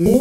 Hello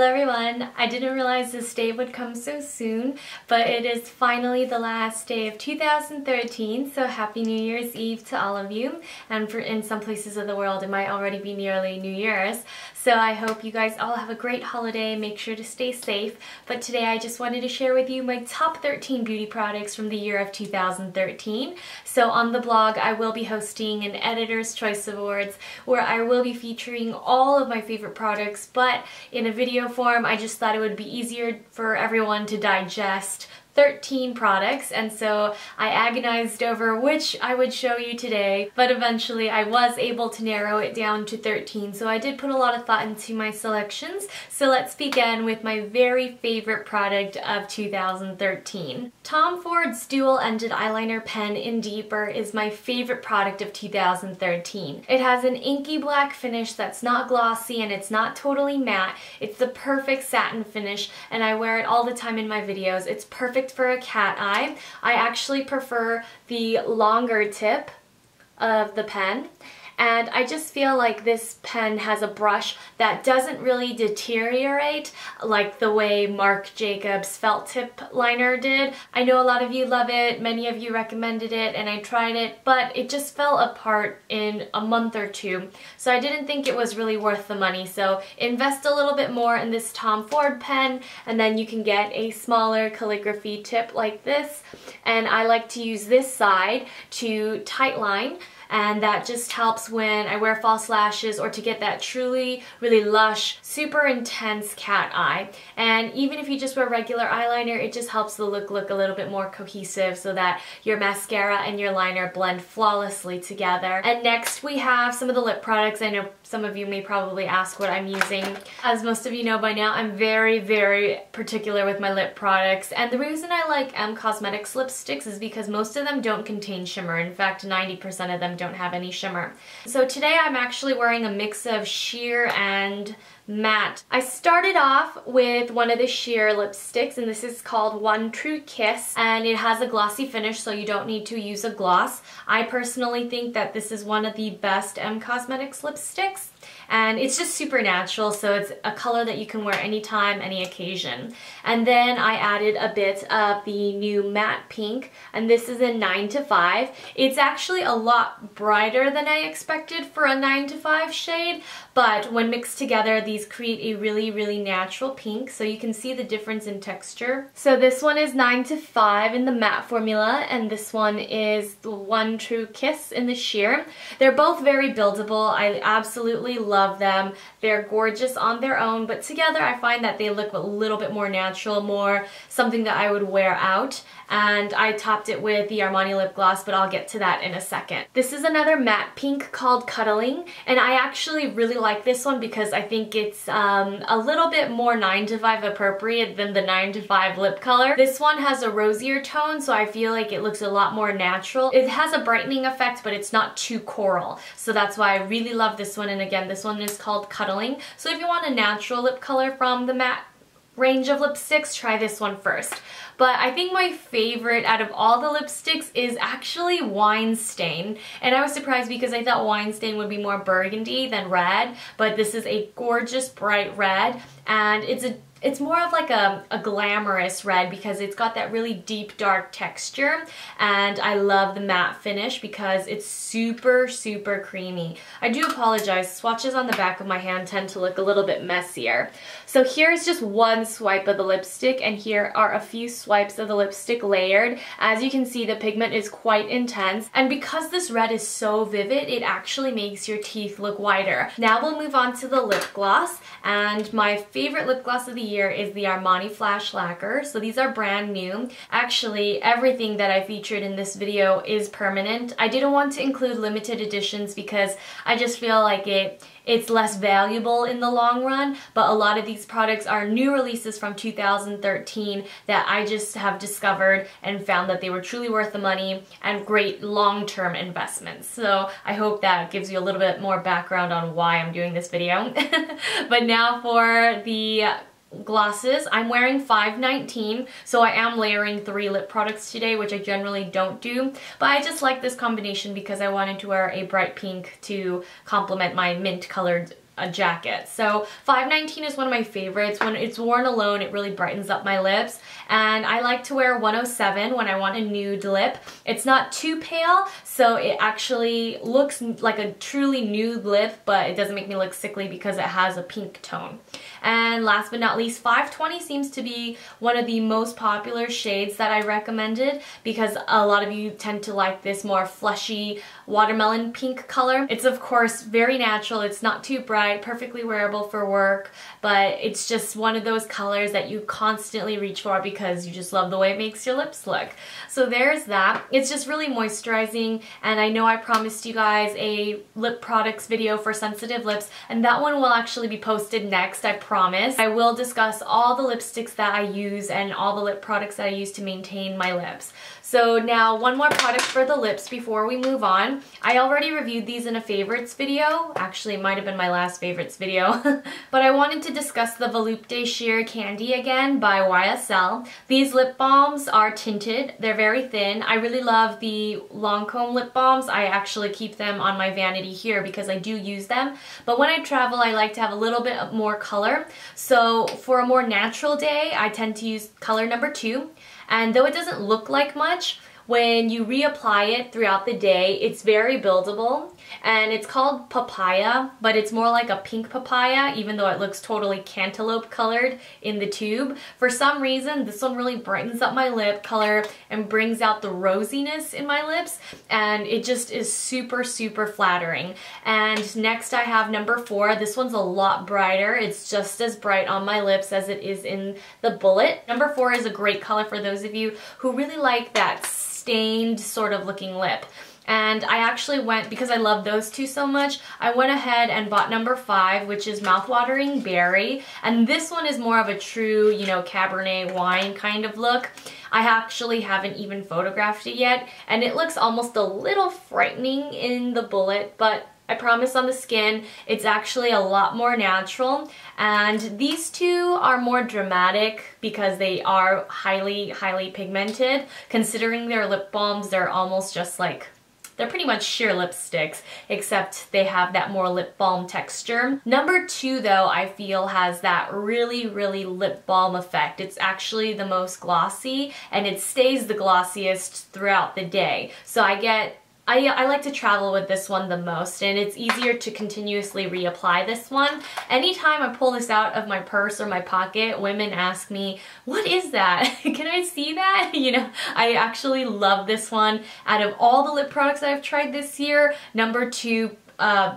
everyone! I didn't realize this day would come so soon, but it is finally the last day of 2013, so happy New Year's Eve to all of you. And in some places of the world it might already be nearly New Year's, so I hope you guys all have a great holiday. Make sure to stay safe. But today I just wanted to share with you my top 13 beauty products from the year of 2013. So on the blog I will be hosting an Editor's Choice Awards where I will be featuring all of my favorite products, but in a video form. I just thought it would be easier for everyone to digest 13 products, and so I agonized over which I would show you today, but eventually I was able to narrow it down to 13, so I did put a lot of thought into my selections. So let's begin with my very favorite product of 2013. Tom Ford's dual-ended eyeliner pen in Deeper is my favorite product of 2013. It has an inky black finish that's not glossy and it's not totally matte. It's the perfect satin finish and I wear it all the time in my videos. It's perfect for a cat eye. I actually prefer the longer tip of the pen, and I just feel like this pen has a brush that doesn't really deteriorate like the way Marc Jacobs felt tip liner did. I know a lot of you love it, many of you recommended it, and I tried it, but it just fell apart in a month or two, so I didn't think it was really worth the money. So invest a little bit more in this Tom Ford pen, and then you can get a smaller calligraphy tip like this, and I like to use this side to tightline, and that just helps when I wear false lashes or to get that truly really lush, super intense cat eye. And even if you just wear regular eyeliner, it just helps the look a little bit more cohesive so that your mascara and your liner blend flawlessly together. And next we have some of the lip products. I know some of you may probably ask what I'm using. As most of you know by now, I'm very particular with my lip products, and the reason I like M Cosmetics lipsticks is because most of them don't contain shimmer. In fact, 90% of them don't have any shimmer. So today I'm actually wearing a mix of sheer and matte. I started off with one of the sheer lipsticks, and this is called One True Kiss, and it has a glossy finish, so you don't need to use a gloss. I personally think that this is one of the best M Cosmetics lipsticks, and it's just super natural, so it's a color that you can wear anytime, any occasion. And then I added a bit of the new matte pink, and this is in 9 to 5. It's actually a lot brighter than I expected for a 9 to 5 shade, but when mixed together, these create a really natural pink, so you can see the difference in texture. So this one is 9 to 5 in the matte formula, and this one is the One True Kiss in the sheer. They're both very buildable. I absolutely love them. They're gorgeous on their own, but together I find that they look a little bit more natural, more something that I would wear out. And I topped it with the Armani lip gloss, but I'll get to that in a second. This is another matte pink called Cuddling, and I actually really like this one because I think it's a little bit more 9 to 5 appropriate than the 9 to 5 lip color. This one has a rosier tone, so I feel like it looks a lot more natural. It has a brightening effect, but it's not too coral, so that's why I really love this one. And again, this one is called Cuddling. So if you want a natural lip color from the matte range of lipsticks, try this one first. But I think my favorite out of all the lipsticks is actually Wine Stain. And I was surprised because I thought Wine Stain would be more burgundy than red, but this is a gorgeous bright red, and it's more of like a glamorous red because it's got that really deep dark texture, and I love the matte finish because it's super creamy. I do apologize, swatches on the back of my hand tend to look a little bit messier. So here's just one swipe of the lipstick, and here are a few swipes of the lipstick layered. As you can see, the pigment is quite intense, and because this red is so vivid, it actually makes your teeth look whiter. Now we'll move on to the lip gloss, and my favorite lip gloss of the year is the Armani Flash Lacquer. So these are brand new. Actually, everything that I featured in this video is permanent. I didn't want to include limited editions because I just feel like it's less valuable in the long run, but a lot of these products are new releases from 2013 that I just have discovered and found that they were truly worth the money and great long-term investments. So I hope that gives you a little bit more background on why I'm doing this video. But now for the glosses. I'm wearing 519, so I am layering 3 lip products today, which I generally don't do, but I just like this combination because I wanted to wear a bright pink to complement my mint colored jacket. So 519 is one of my favorites. When it's worn alone, it really brightens up my lips. And I like to wear 107 when I want a nude lip. It's not too pale, so it actually looks like a truly nude lip, but it doesn't make me look sickly because it has a pink tone. And last but not least, 520 seems to be one of the most popular shades that I recommended because a lot of you tend to like this more fleshy watermelon pink color. It's of course very natural, it's not too bright, perfectly wearable for work, but it's just one of those colors that you constantly reach for because you just love the way it makes your lips look. So there's that. It's just really moisturizing, and I know I promised you guys a lip products video for sensitive lips, and that one will actually be posted next, I promise. I will discuss all the lipsticks that I use and all the lip products that I use to maintain my lips. So now one more product for the lips before we move on. I already reviewed these in a favorites video. Actually, it might have been my last favorites video. But I wanted to discuss the Volupte Sheer Candy again by YSL. These lip balms are tinted. They're very thin. I really love the Lancome lip balms. I actually keep them on my vanity here because I do use them. But when I travel, I like to have a little bit more color. So for a more natural day, I tend to use color number 2. And though it doesn't look like much, when you reapply it throughout the day, it's very buildable. And it's called Papaya, but it's more like a pink papaya, even though it looks totally cantaloupe colored in the tube. For some reason, this one really brightens up my lip color and brings out the rosiness in my lips, and it just is super, super flattering. And next I have number 4. This one's a lot brighter. It's just as bright on my lips as it is in the Bullet. Number 4 is a great color for those of you who really like that stained sort of looking lip. And I actually went, because I love those two so much, I went ahead and bought number 5, which is Mouthwatering Berry. And this one is more of a true, you know, Cabernet wine kind of look. I actually haven't even photographed it yet, and it looks almost a little frightening in the Bullet, but I promise on the skin, it's actually a lot more natural. And these two are more dramatic because they are highly, highly pigmented. Considering their lip balms, they're almost just like, they're pretty much sheer lipsticks, except they have that more lip balm texture. Number 2, though, I feel has that really, really lip balm effect. It's actually the most glossy, and it stays the glossiest throughout the day. So I like to travel with this one the most, and it's easier to continuously reapply this one. Anytime I pull this out of my purse or my pocket, women ask me, what is that? Can I see that? You know, I actually love this one. Out of all the lip products I've tried this year, number 2,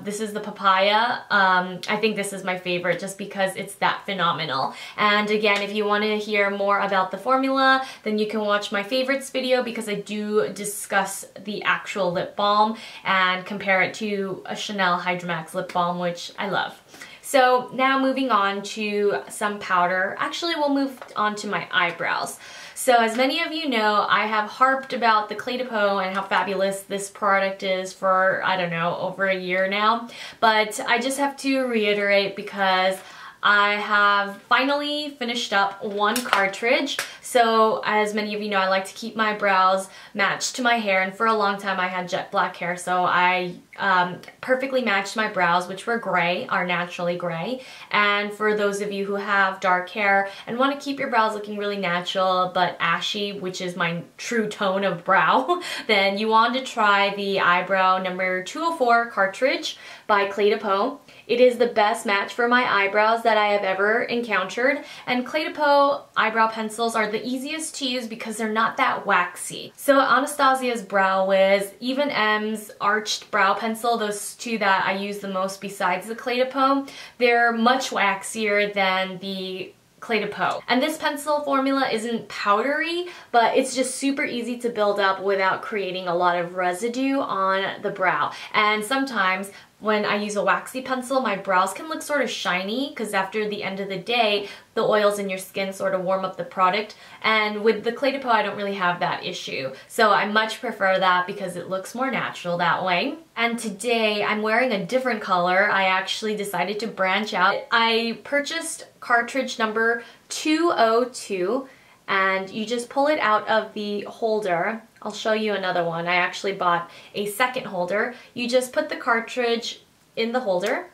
this is the Papaya. I think this is my favorite just because it's that phenomenal. And again, if you want to hear more about the formula, then you can watch my favorites video because I do discuss the actual lip balm and compare it to a Chanel Hydra Max lip balm, which I love. So now moving on to some powder. Actually, we'll move on to my eyebrows. So as many of you know, I have harped about the Clé de Peau and how fabulous this product is for, I don't know, over a year now. But I just have to reiterate because I have finally finished up one cartridge. So as many of you know, I like to keep my brows matched to my hair, and for a long time I had jet black hair, so I perfectly matched my brows, which were gray, are naturally gray. And for those of you who have dark hair and want to keep your brows looking really natural but ashy, which is my true tone of brow, then you want to try the eyebrow number 204 cartridge by Clé de Peau. It is the best match for my eyebrows that I have ever encountered, and Clé de Peau eyebrow pencils are the easiest to use because they're not that waxy. So Anastasia's Brow Wiz, Even M's Arched Brow Pencil, those two that I use the most besides the Clé de Peau, they're much waxier than the Clé de Peau. And this pencil formula isn't powdery, but it's just super easy to build up without creating a lot of residue on the brow. And sometimes when I use a waxy pencil, my brows can look sort of shiny because after the end of the day, the oils in your skin sort of warm up the product. And with the Clé de Peau, I don't really have that issue. So I much prefer that because it looks more natural that way. And today I'm wearing a different color. I actually decided to branch out. I purchased cartridge number 202 and you just pull it out of the holder. I'll show you another one. I actually bought a second holder. You just put the cartridge in the holder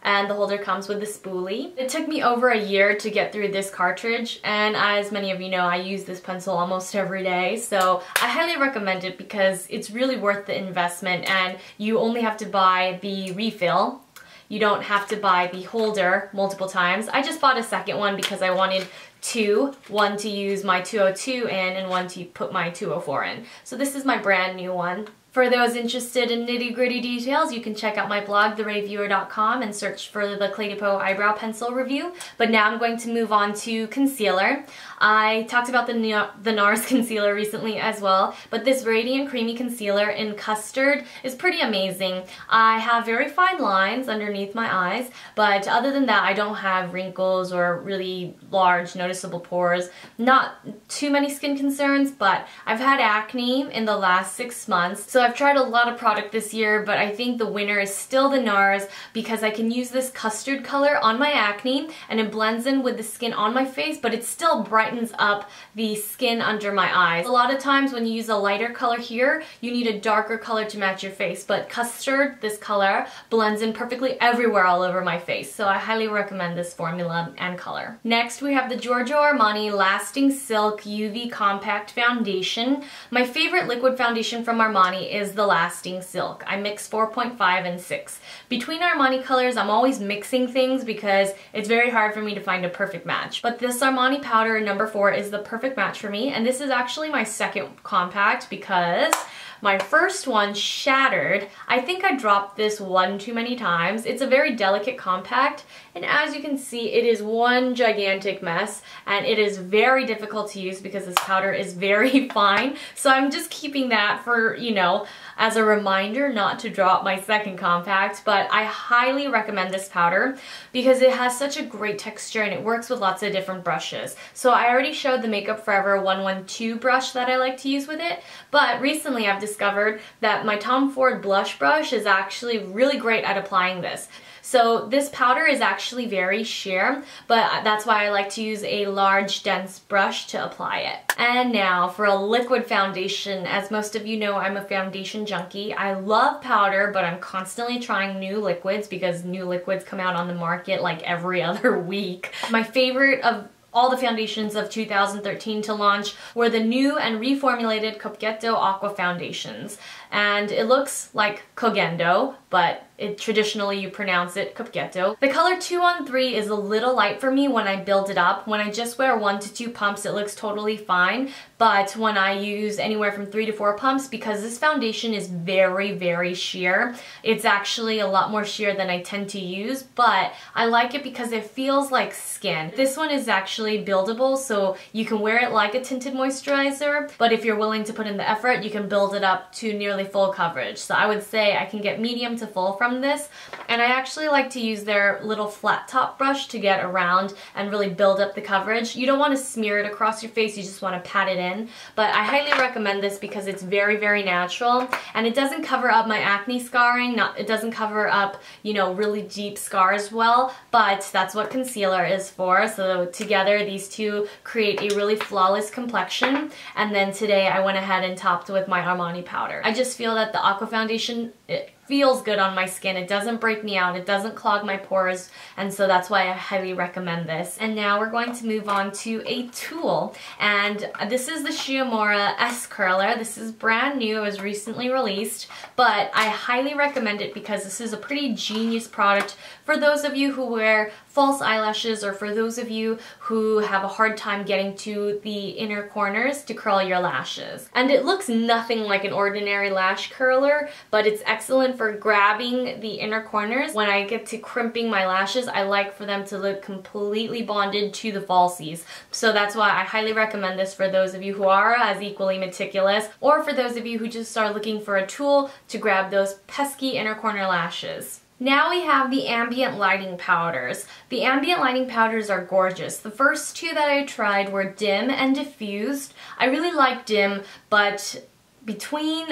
and the holder comes with the spoolie. It took me over a year to get through this cartridge, and as many of you know, I use this pencil almost every day, so I highly recommend it because it's really worth the investment and you only have to buy the refill. You don't have to buy the holder multiple times. I just bought a second one because I wanted two, one to use my 202 in and one to put my 204 in. So this is my brand new one. For those interested in nitty-gritty details, you can check out my blog, thereviewer.com, and search for the Clé de Peau eyebrow pencil review. But now I'm going to move on to concealer. I talked about the NARS concealer recently as well, but this Radiant Creamy Concealer in Custard is pretty amazing. I have very fine lines underneath my eyes, but other than that, I don't have wrinkles or really large noticeable pores. Not too many skin concerns, but I've had acne in the last 6 months, so I've tried a lot of product this year, but I think the winner is still the NARS because I can use this custard color on my acne and it blends in with the skin on my face, but it still brightens up the skin under my eyes. A lot of times when you use a lighter color here, you need a darker color to match your face, but custard, this color, blends in perfectly everywhere all over my face, so I highly recommend this formula and color. Next we have the Giorgio Armani Lasting Silk UV Compact Foundation. My favorite liquid foundation from Armani is the Lasting Silk. I mix 4.5 and 6. Between Armani colors, I'm always mixing things because it's very hard for me to find a perfect match. But this Armani powder number 4 is the perfect match for me, and this is actually my second compact because my first one shattered. I think I dropped this one too many times. It's a very delicate compact, and as you can see, it is one gigantic mess, and it is very difficult to use because this powder is very fine. So I'm just keeping that for, you know, as a reminder not to drop my second compact, but I highly recommend this powder because it has such a great texture and it works with lots of different brushes. So I already showed the Makeup Forever 112 brush that I like to use with it, but recently I've discovered that my Tom Ford blush brush is actually really great at applying this. So this powder is actually very sheer, but that's why I like to use a large, dense brush to apply it. And now for a liquid foundation. As most of you know, I'm a foundation junkie. I love powder, but I'm constantly trying new liquids because new liquids come out on the market like every other week. My favorite of all the foundations of 2013 to launch were the new and reformulated Coquetto Aqua foundations. And it looks like Cogendo, but traditionally you pronounce it Coquetto. The color 213 is a little light for me when I build it up. When I just wear 1 to 2 pumps, it looks totally fine. But when I use anywhere from 3 to 4 pumps, because this foundation is very, very sheer, it's actually a lot more sheer than I tend to use, but I like it because it feels like skin. This one is actually buildable, so you can wear it like a tinted moisturizer, but if you're willing to put in the effort, you can build it up to nearly full coverage. So I would say I can get medium to full from this, and I actually like to use their little flat top brush to get around and really build up the coverage. You don't want to smear it across your face, you just want to pat it in, but I highly recommend this because it's very, very natural, and it doesn't cover up my acne scarring, it doesn't cover up, you know, really deep scars well, but that's what concealer is for. So together these two create a really flawless complexion, and then today I went ahead and topped with my Armani powder. I just feel that the Aqua foundation, it feels good on my skin. It doesn't break me out. It doesn't clog my pores, and so that's why I highly recommend this. And now we're going to move on to a tool, and this is the Shiomura S Curler. This is brand new. It was recently released, but I highly recommend it because this is a pretty genius product for those of you who wear false eyelashes or for those of you who have a hard time getting to the inner corners to curl your lashes. And it looks nothing like an ordinary lash curler, but it's excellent for grabbing the inner corners. When I get to crimping my lashes, I like for them to look completely bonded to the falsies. So that's why I highly recommend this for those of you who are as equally meticulous, or for those of you who just are looking for a tool to grab those pesky inner corner lashes. Now we have the ambient lighting powders. The ambient lighting powders are gorgeous. The first two that I tried were dim and diffused. I really like dim, but between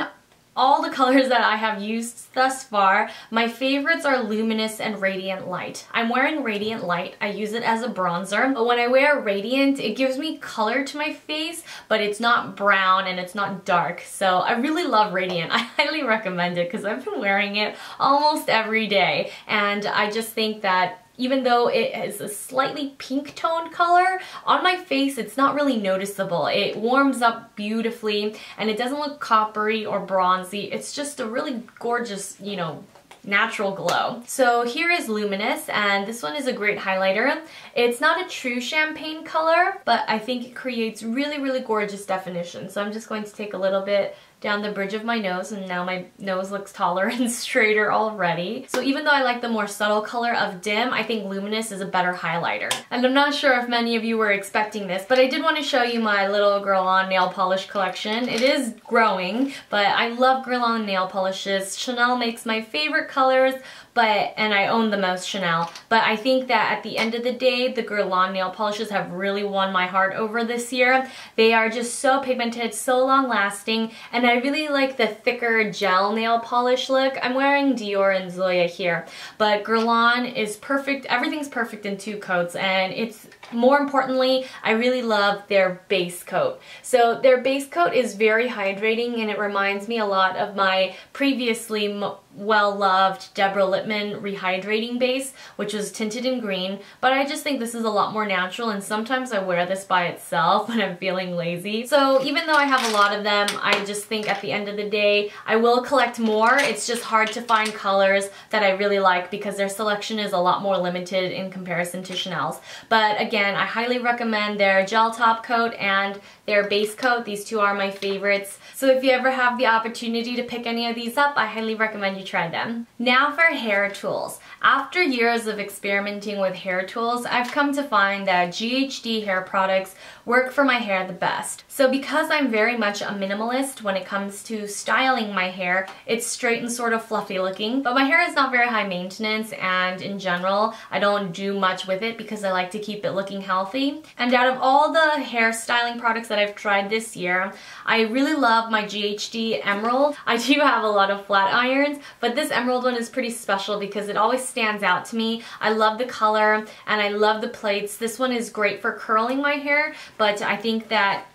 all the colors that I have used thus far, my favorites are Luminous and Radiant Light. I'm wearing Radiant Light. I use it as a bronzer, but when I wear Radiant, it gives me color to my face, but it's not brown and it's not dark. So I really love Radiant. I highly recommend it because I've been wearing it almost every day, and I just think that even though it is a slightly pink toned color, on my face it's not really noticeable. It warms up beautifully and it doesn't look coppery or bronzy. It's just a really gorgeous, you know, natural glow. So here is Luminous, and this one is a great highlighter. It's not a true champagne color, but I think it creates really, really gorgeous definition. So I'm just going to take a little bit down the bridge of my nose, and now my nose looks taller and straighter already. So even though I like the more subtle color of Dim, I think Luminous is a better highlighter. And I'm not sure if many of you were expecting this, but I did want to show you my little Guerlain nail polish collection. It is growing, but I love Guerlain nail polishes. Chanel makes my favorite colors, and I own the most Chanel. But I think that at the end of the day, the Guerlain nail polishes have really won my heart over this year. They are just so pigmented, so long lasting, and I really like the thicker gel nail polish look. I'm wearing Dior and Zoya here, but Guerlain is perfect. Everything's perfect in two coats, and it's more importantly, I really love their base coat. So their base coat is very hydrating, and it reminds me a lot of my previously well-loved Deborah Lippmann rehydrating base, which was tinted in green, but I just think this is a lot more natural, and sometimes I wear this by itself when I'm feeling lazy. So even though I have a lot of them, I just think at the end of the day, I will collect more. It's just hard to find colors that I really like because their selection is a lot more limited in comparison to Chanel's. But again, I highly recommend their gel top coat and their base coat. These two are my favorites. So if you ever have the opportunity to pick any of these up, I highly recommend you try them. Now for hair tools. After years of experimenting with hair tools, I've come to find that GHD hair products work for my hair the best. So because I'm very much a minimalist when it comes to styling my hair, it's straight and sort of fluffy looking, but my hair is not very high maintenance, and in general, I don't do much with it because I like to keep it looking healthy. And out of all the hair styling products that I've tried this year, I really love my GHD Emerald. I do have a lot of flat irons, but this Emerald one is pretty special because it always stands out to me. I love the color and I love the plaits. This one is great for curling my hair, but I think that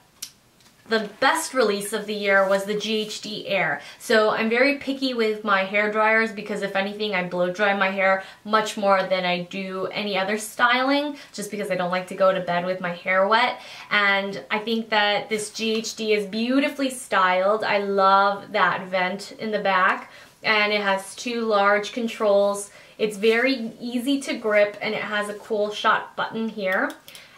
the best release of the year was the GHD Air. So I'm very picky with my hair dryers because if anything, I blow dry my hair much more than I do any other styling, just because I don't like to go to bed with my hair wet. And I think that this GHD is beautifully styled. I love that vent in the back, and it has two large controls. It's very easy to grip, and it has a cool shot button here.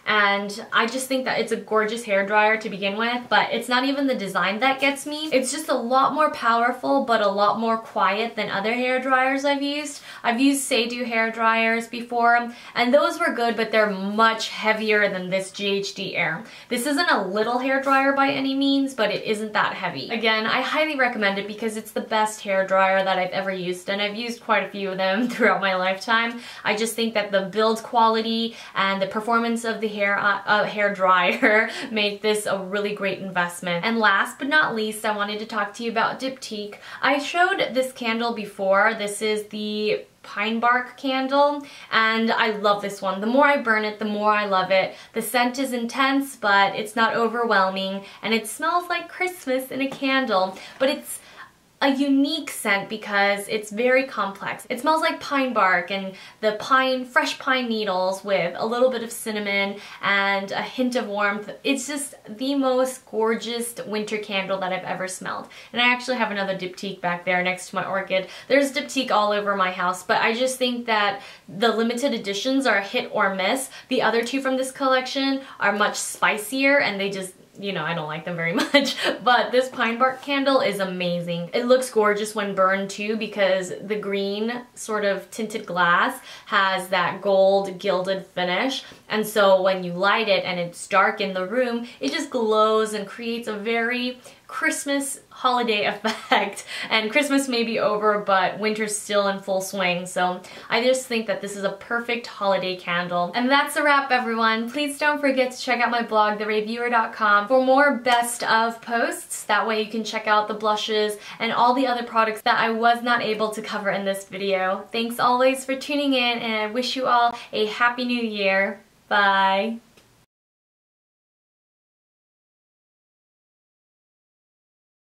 And I just think that it's a gorgeous hair dryer to begin with, but it's not even the design that gets me. It's just a lot more powerful, but a lot more quiet than other hair dryers I've used. I've used Seidu hair dryers before, and those were good, but they're much heavier than this GHD Air. This isn't a little hair dryer by any means, but it isn't that heavy. Again, I highly recommend it because it's the best hair dryer that I've ever used, and I've used quite a few of them throughout my lifetime. I just think that the build quality and the performance of the hair dryer make this a really great investment. And last but not least, I wanted to talk to you about Diptyque. I showed this candle before. This is the pine bark candle, and I love this one. The more I burn it, the more I love it. The scent is intense, but it's not overwhelming, and it smells like Christmas in a candle, but it's a unique scent because it's very complex. It smells like pine bark and the fresh pine needles with a little bit of cinnamon and a hint of warmth. It's just the most gorgeous winter candle that I've ever smelled. And I actually have another diptyque back there next to my orchid. There's diptyque all over my house, but I just think that the limited editions are a hit or miss. The other two from this collection are much spicier and they just, you know, I don't like them very much, but this pine bark candle is amazing. It looks gorgeous when burned too because the green sort of tinted glass has that gold gilded finish, and so when you light it and it's dark in the room, it just glows and creates a very Christmas holiday effect. And Christmas may be over, but winter's still in full swing, so I just think that this is a perfect holiday candle. And that's a wrap, everyone. Please don't forget to check out my blog, thereviewer.com, for more best of posts. That way you can check out the blushes and all the other products that I was not able to cover in this video. Thanks always for tuning in, and I wish you all a happy new year. Bye!